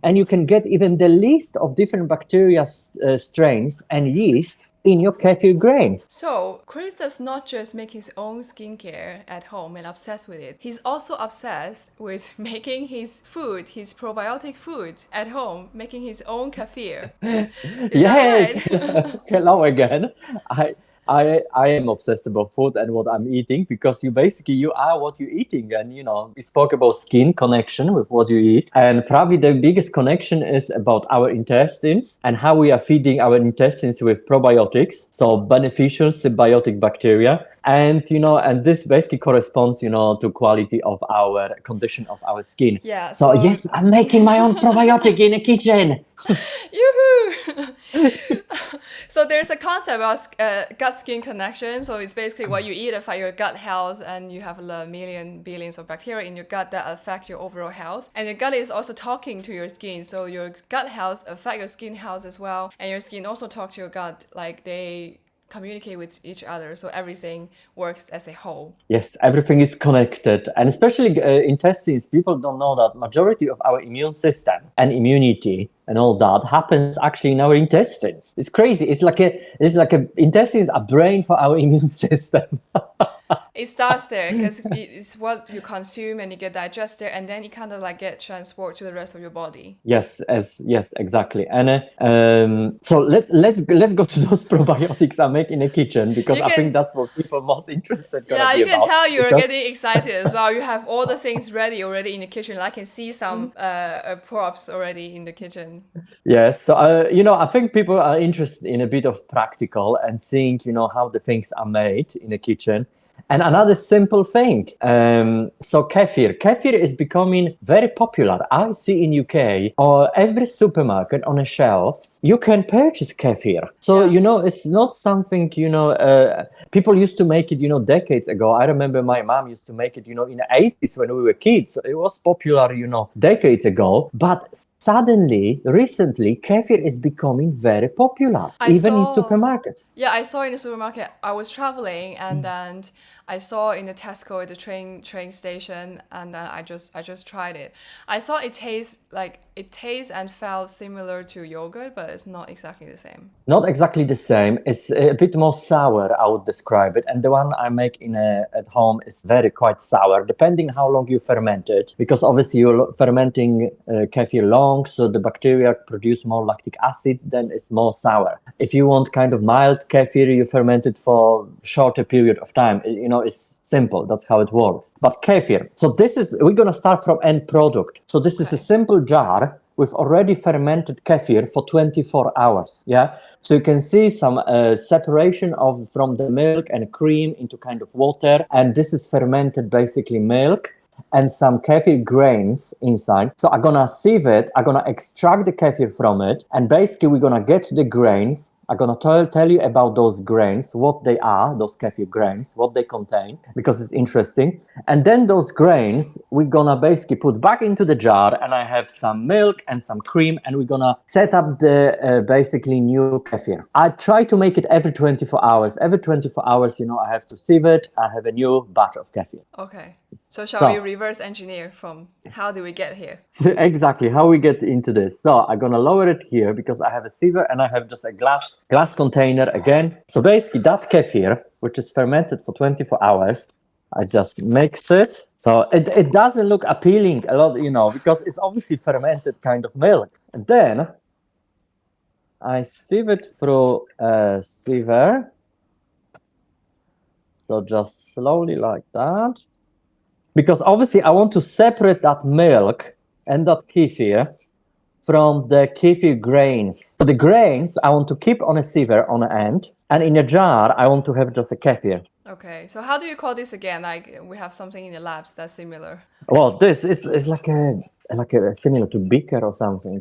and you can get even the list of different bacteria strains and yeasts in your kefir grains. So, Kris does not just make his own skincare at home and obsessed with it. He's also obsessed with making his food, his probiotic food at home, making his own kefir. Is that Yes. right? Hello again. I I am obsessed about food and what I'm eating, because you are what you're eating. And we spoke about skin connection with what you eat, and probably the biggest connection is about our intestines and how we are feeding our intestines with probiotics, so beneficial symbiotic bacteria. And this basically corresponds to quality of our condition of our skin. Yeah, So so yes, I'm making my own probiotic in the kitchen. yoo-hoo! So there's a concept about gut-skin connection. So it's basically what you eat affect your gut health, and you have a million billions of bacteria in your gut that affect your overall health. And your gut is also talking to your skin, so your gut health affect your skin health as well. And your skin also talk to your gut, like they communicate with each other, so everything works as a whole. Yes, everything is connected, and especially intestines. People don't know that majority of our immune system and immunity and all that happens actually in our intestines. It's crazy. It's like a intestines are brain for our immune system. It starts there because it's what you consume and you get digested, and then it kind of like get transported to the rest of your body. Yes, exactly. And so let's go to those probiotics I make in the kitchen, because You I think can, that's what people most interested gonna yeah, be you can about. tell you're Because getting excited as well. You have all the things ready already in the kitchen. I can see some props already in the kitchen. yes, so I think people are interested in a bit of practical and seeing how the things are made in the kitchen. And another simple thing, so kefir is becoming very popular. I see in UK or every supermarket on the shelves you can purchase kefir. So Yeah. it's not something people used to make it decades ago. I remember my mom used to make it in the 80s when we were kids. So it was popular decades ago, but suddenly, recently, kefir is becoming very popular, I even in saw, supermarkets. yeah, I saw in the supermarket. I was traveling, and then I saw in the Tesco at the train station, and then I just tried it. I thought it tastes and felt similar to yogurt, but it's not exactly the same. Not exactly the same. It's a bit more sour, I would describe it. And the one I make at home is very quite sour, depending how long you ferment it. Because obviously you're fermenting kefir long, so the bacteria produce more lactic acid, then it's more sour. If you want kind of mild kefir, you ferment it for shorter period of time. It's simple. That's how it works. But kefir. So we're gonna start from end product. So this is a Okay. simple jar with already fermented kefir for 24 hours. Yeah. So you can see some separation from the milk and cream into kind of water. And this is fermented basically milk and some kefir grains inside. So I'm gonna sieve it, I'm gonna extract the kefir from it, and basically we're gonna get to the grains. I'm gonna tell you about those grains, what they are, those kefir grains, what they contain, because it's interesting. And then those grains, we're gonna basically put back into the jar, and I have some milk and some cream, and we're gonna set up the basically new kefir. I try to make it every 24 hours. Every 24 hours, I have to sieve it. I have a new batch of kefir. Okay. So shall we So reverse engineer from how do we get here? So exactly how we get into this. So I'm gonna lower it here because I have a sieve and I have just a glass container again. So basically that kefir, which is fermented for 24 hours, I just mix it. So it doesn't look appealing a lot, because it's obviously fermented kind of milk. And then I sieve it through a siever. So just slowly like that. Because obviously I want to separate that milk and that kefir from the kefir grains. So the grains I want to keep on a sieve on the end, and in a jar I want to have just a kefir. Okay. So how do you call this again? Like we have something in the labs that's similar. Well, this is like a similar to beaker or something.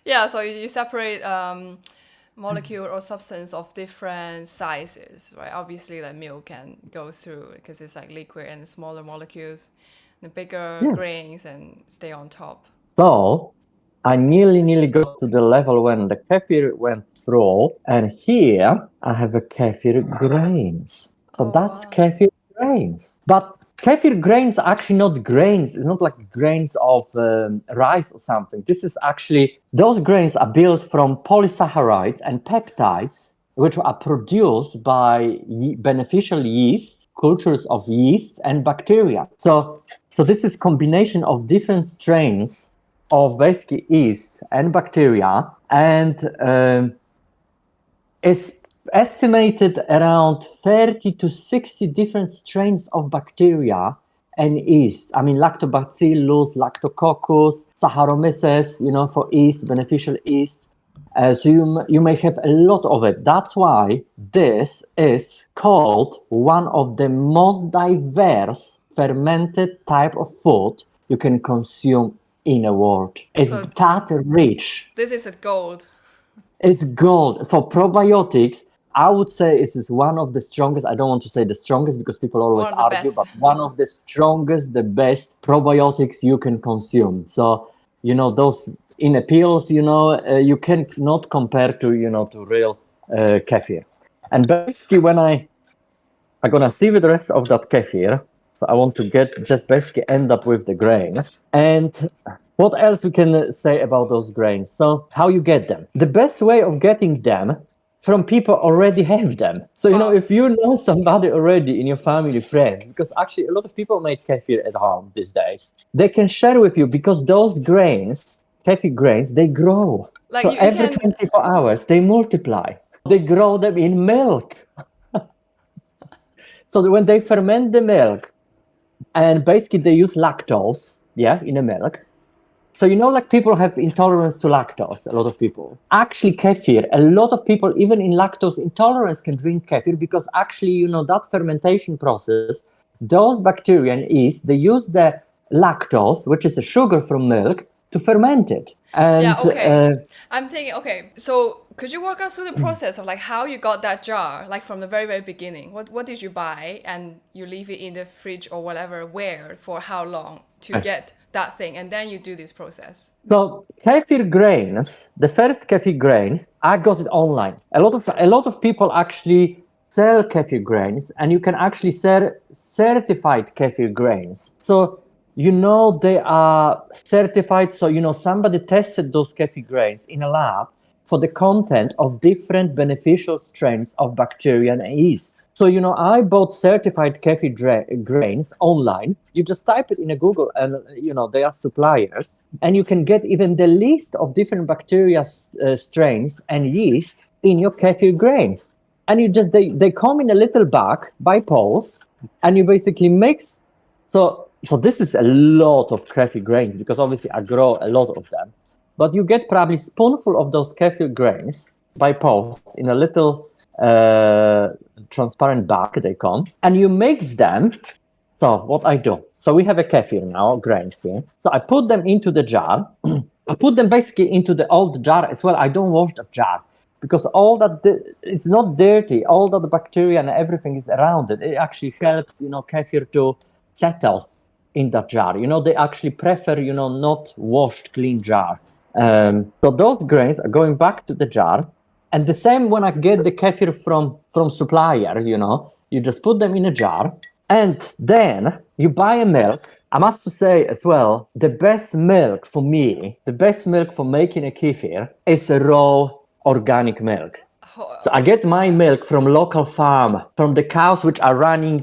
Yeah. So you separate molecule or substance of different sizes, right? Obviously, like milk can go through because it's like liquid and smaller molecules. The bigger Yes. grains and stay on top. So I nearly got to the level when the kefir went through, and here I have a kefir grains. So Oh that's wow. kefir grains. But Kefir grains are actually not grains. It's not like grains of rice or something. This is actually, those grains are built from polysaccharides and peptides, which are produced by beneficial yeasts, cultures of yeasts and bacteria. So this is combination of different strains of basically yeast and bacteria, and it's estimated around 30 to 60 different strains of bacteria and yeast. I mean, lactobacillus, lactococcus, Saccharomyces, for yeast, beneficial yeast. So you may have a lot of it. That's why this is called one of the most diverse fermented type of food you can consume in the world. It's that rich. This is a gold. It's gold. For probiotics, I would say this is one of the strongest. I don't want to say the strongest because people always argue, but one of the strongest, the best probiotics you can consume. So, those in the pills, you cannot compare to real kefir. And basically, when I'm gonna see with the rest of that kefir, so I want to just basically end up with the grains. And what else we can say about those grains? So how you get them? The best way of getting them from people already have them. So, if you know somebody already in your family, friends, because actually a lot of people make kefir at home these days, they can share with you because those grains, kefir grains, they grow. Like so every 24 hours, they multiply. They grow them in milk. So when they ferment the milk, and basically they use lactose, in the milk. So, like people have intolerance to lactose, a lot of people. Actually, kefir, a lot of people, even in lactose intolerance, can drink kefir because actually, that fermentation process, those bacteria and yeast, they use the lactose, which is a sugar from milk, to ferment it. And I'm thinking, so could you walk us through the process of like how you got that jar, like from the very, very beginning? What did you buy and you leave it in the fridge or whatever, where, for how long to get that thing, and then you do this process? So kefir grains, the first kefir grains, I got it online. A lot of people actually sell kefir grains, and you can actually sell certified kefir grains. So they are certified. So somebody tested those kefir grains in a lab for the content of different beneficial strains of bacteria and yeast. So, I bought certified kefir grains online. You just type it in a Google and, they are suppliers. And you can get even the list of different bacteria strains and yeast in your kefir grains. And they come in a little bag by post, and you basically mix. So this is a lot of kefir grains because obviously I grow a lot of them. But you get probably a spoonful of those kefir grains by post in a little transparent bag, they come, and you mix them. So what I do, so we have a kefir now, grains here. So I put them into the jar. I put them basically into the old jar as well. I don't wash the jar because all that, it's not dirty. All that the bacteria and everything is around it. It actually helps, kefir to settle in that jar. They actually prefer, not washed, clean jar. So those grains are going back to the jar, and the same when I get the kefir from supplier, you just put them in a jar, and then you buy a milk. I must say as well, the best milk for me, the best milk for making a kefir is a raw organic milk. So I get my milk from local farm, from the cows which are running,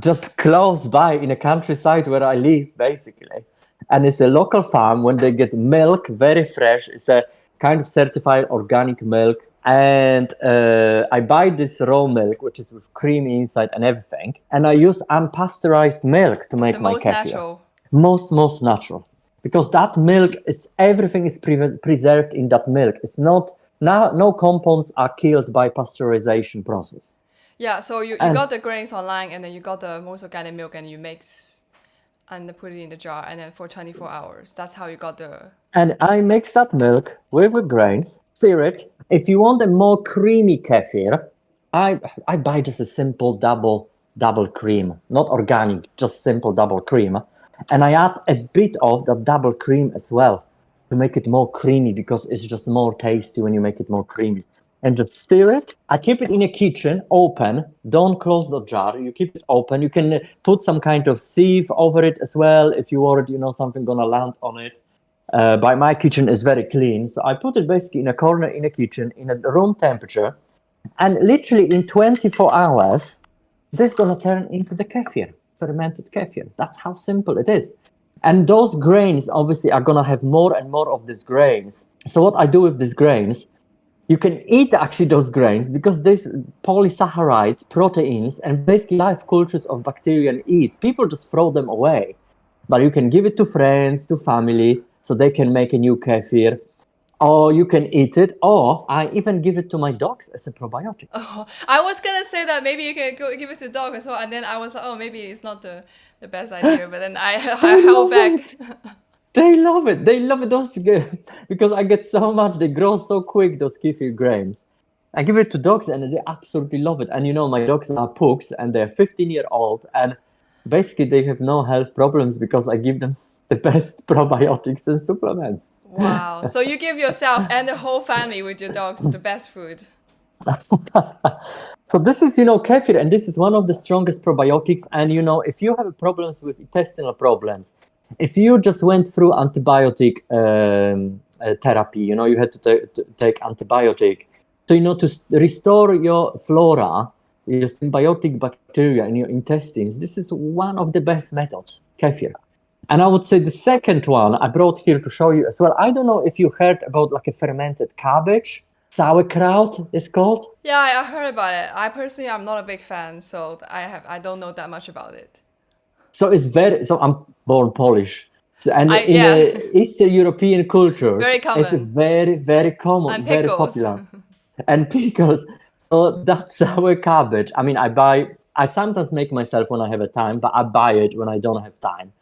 just close by in a countryside where I live, basically. And it's a local farm. When they get milk, very fresh, it's a kind of certified organic milk. And I buy this raw milk, which is with cream inside and everything. And I use unpasteurized milk to make my kefir. Natural. Most natural. Because that milk everything is preserved in that milk. It's not, no compounds are killed by pasteurization process. Yeah, so you got the grains online, and then you got the most organic milk, and you mix and put it in the jar, and then for 24 hours. That's how you got the... And I mix that milk with the grains, stir it. If you want a more creamy kefir, I buy just a simple double cream, not organic, just simple double cream. And I add a bit of that double cream as well to make it more creamy, because it's just more tasty when you make it more creamy. and just stir it. I keep it in a kitchen, open. Don't close the jar. You keep it open. You can put some kind of sieve over it as well if you worried, something gonna land on it. But my kitchen is very clean, so I put it basically in a corner in a kitchen in a room temperature, and literally in 24 hours, this is gonna turn into the kefir, fermented kefir. That's how simple it is. And those grains obviously are gonna have more and more of these grains. So what I do with these grains, you can eat actually those grains because these polysaccharides, proteins, and basically life cultures of bacteria and yeast. People just throw them away, but you can give it to friends, to family, so they can make a new kefir, or you can eat it, or I even give it to my dogs as a probiotic. Oh, I was gonna say that maybe you can go give it to dog as well, and then I was like, oh, maybe it's not the best idea, but then I They held love back. it. They love it. They love it. Those because I get so much. They grow so quick. Those kefir grains. I give it to dogs, and they absolutely love it. And my dogs are pugs, and they're 15-year-old, and basically they have no health problems because I give them the best probiotics and supplements. Wow. So you give yourself and the whole family with your dogs the best food. So this is, kefir, and this is one of the strongest probiotics. And if you have problems with intestinal problems, if you just went through antibiotic therapy, you had to take antibiotic. So to restore your flora, your symbiotic bacteria in your intestines, this is one of the best methods, kefir. And I would say the second one I brought here to show you as well. I don't know if you heard about like a fermented cabbage. Sauerkraut is called. Yeah, I heard about it. I personally, I'm not a big fan, so I don't know that much about it. So I'm born Polish. So, and in Yeah, Eastern European cultures, very it's common. very, very And common, very pickles. popular. And pickles. So that's our cabbage. I mean, I sometimes make myself when I have a time, but I buy it when I don't have time.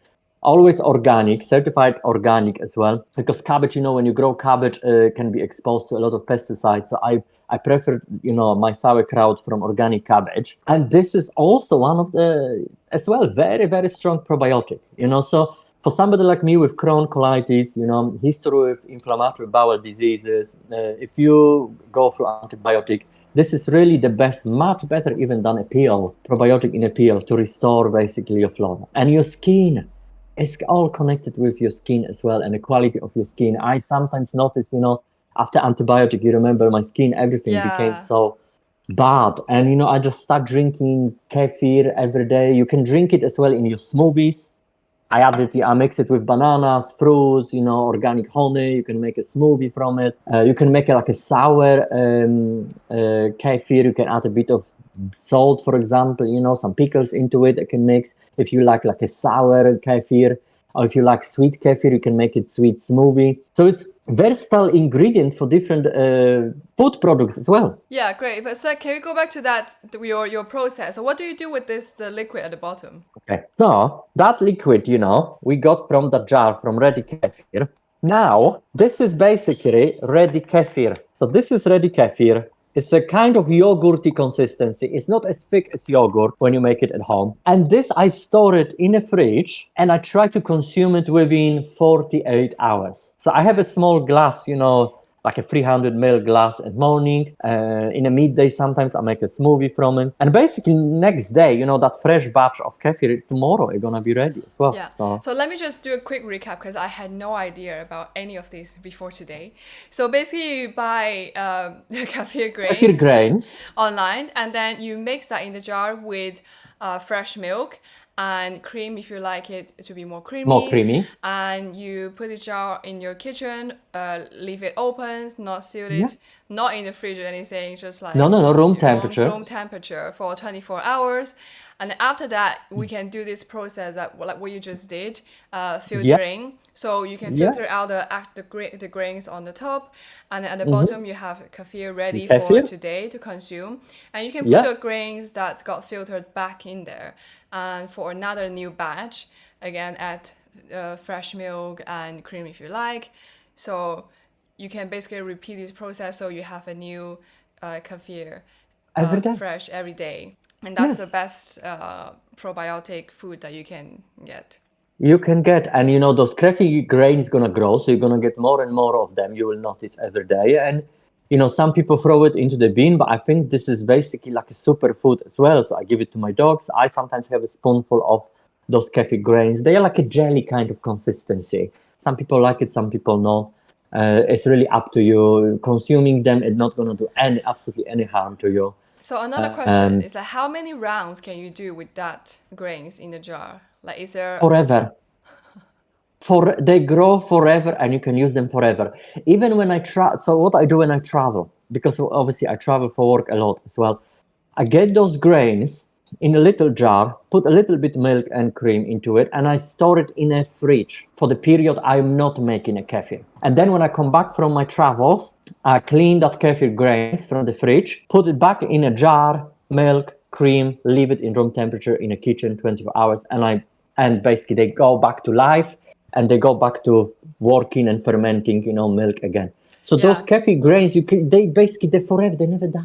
Always organic, certified organic as well, because cabbage, when you grow cabbage, can be exposed to a lot of pesticides. So I prefer, my sauerkraut from organic cabbage. And this is also one of the, as well, very, very strong probiotic, so for somebody like me with Crohn's colitis, history with inflammatory bowel diseases, if you go through antibiotic, this is really the best, much better even than a pill, probiotic in a pill, to restore basically your flora. And your skin, it's all connected with your skin as well, and the quality of your skin. I sometimes notice, after antibiotic, you remember my skin, everything became Yeah. so bad. And, I just start drinking kefir every day. You can drink it as well in your smoothies. I mix it with bananas, fruits, organic honey. You can make a smoothie from it. You can make it like a sour kefir. You can add a bit of salt, for example, some pickles into it. You can mix. If you like a sour kefir, or if you like sweet kefir, you can make it sweet smoothie. So it's versatile ingredient for different food products as well. Yeah, great. But so can we go back to that your process? So what do you do with the liquid at the bottom? Okay. So that liquid, we got from the jar from ready kefir. Now, this is basically ready kefir. So this is ready kefir. It's a kind of yogurty consistency. It's not as thick as yogurt when you make it at home. And this, I store it in a fridge and I try to consume it within 48 hours. So I have a small glass, like a 300 ml glass at morning. In a midday, sometimes I make a smoothie from it. And basically next day, that fresh batch of kefir, tomorrow it's gonna be ready as well. Yeah. So So let me just do a quick recap because I had no idea about any of these before today. So basically, you buy kefir kefir grains grains. online, and then you mix that in the jar with fresh milk and cream if you like it to be more creamy. More creamy. And you put the jar in your kitchen, leave it open, not sealed Yeah. it, not in the fridge or anything, just like No, room temperature. room temperature for 24 hours. And after that, we can do this process that like what you just did, filtering. So you can Yeah. filter out the grains on the top, and then at the bottom you have kefir ready for Kefir. today to consume. And you can put Yeah. the grains that got filtered back in there. And for another new batch, again add fresh milk and cream if you like. So you can basically repeat this process so you have a new kefir Every day. fresh every day. And that's Yes. the best probiotic food that you can get. You can get, and those kefir grains gonna grow, so you're gonna get more and more of them. You will notice every day, and Some people throw it into the bin, but I think this is basically like a superfood as well. So I give it to my dogs. I sometimes have a spoonful of those kefir grains. They are like a jelly kind of consistency. Some people like it, some people not. It's really up to you. Consuming them is not going to do absolutely any harm to you. So another question is like, how many rounds can you do with that grains in the jar? Like, is there Forever. They grow forever and you can use them forever. Even when so what I do when I travel, because obviously I travel for work a lot as well, I get those grains in a little jar, put a little bit milk and cream into it, and I store it in a fridge for the period I'm not making a kefir. And then when I come back from my travels, I clean that kefir grains from the fridge, put it back in a jar, milk, cream, leave it in room temperature in a kitchen 24 hours, and basically they go back to life and they go back to working and fermenting, milk again. So those kefir grains, they're forever, they never die.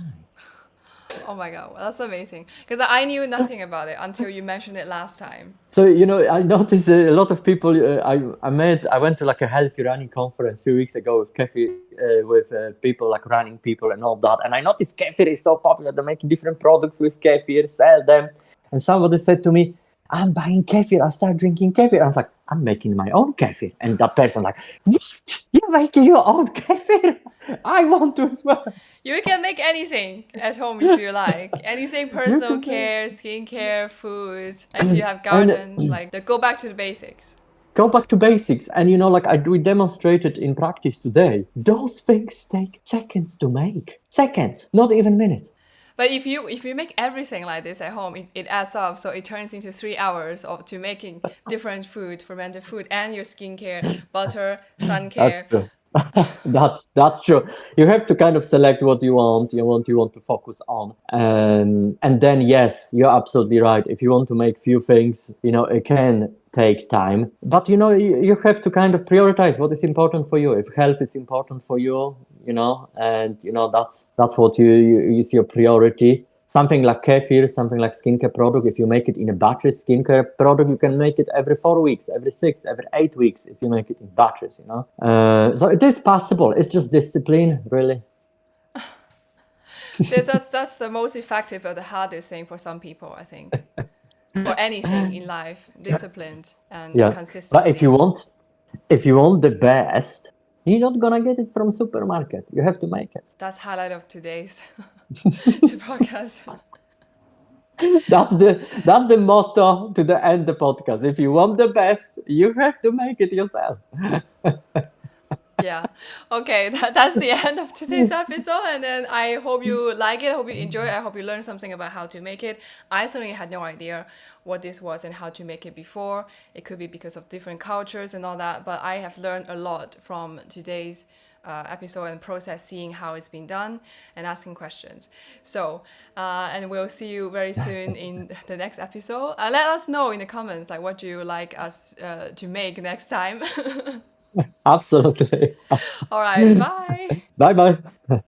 Oh my God, well, that's amazing. Because I knew nothing about it until you mentioned it last time. So, I noticed a lot of people, I went to like a healthy running conference a few weeks ago with kefir, with people like running people and all that. And I noticed kefir is so popular. They're making different products with kefir, sell them. And somebody said to me, I'm buying kefir. I start drinking kefir. I was like, I'm making my own kefir. And that person like, what? You're making your own kefir? I want to as well. You can make anything at home if you like. Anything personal care, skincare, food. If you have garden, like go back to the basics. Go back to basics. And we demonstrated in practice today. Those things take seconds to make. Seconds, not even minutes. But if you make everything like this at home, it adds up. So it turns into 3 hours to making different food, fermented food, and your skincare, butter, sun care. That's true. That's true. You have to kind of select what you want to focus on. And then yes, you're absolutely right. If you want to make few things, it can take time. But you have to kind of prioritize what is important for you. If health is important for you, and that's what you is your priority. Something like kefir, something like skincare product, if you make it in a batches skincare product, you can make it every 4 weeks, every 6, every 8 weeks if you make it in batches, So it is possible. It's just discipline, really. That's the most effective but the hardest thing for some people, I think. For anything in life, disciplined and consistency. But if you want the best, you're not gonna get it from supermarket. You have to make it. That's highlight of today's podcast. That's the motto to the end the podcast. If you want the best, you have to make it yourself. Yeah. Okay, that's the end of today's episode. And then I hope you like it. I hope you enjoy it. I hope you learned something about how to make it. I certainly had no idea what this was and how to make it before. It could be because of different cultures and all that. But I have learned a lot from today's episode and process, seeing how it's been done and asking questions. So, and we'll see you very soon in the next episode. Let us know in the comments, like, what do you like us to make next time? Absolutely. All right, bye. Bye-bye.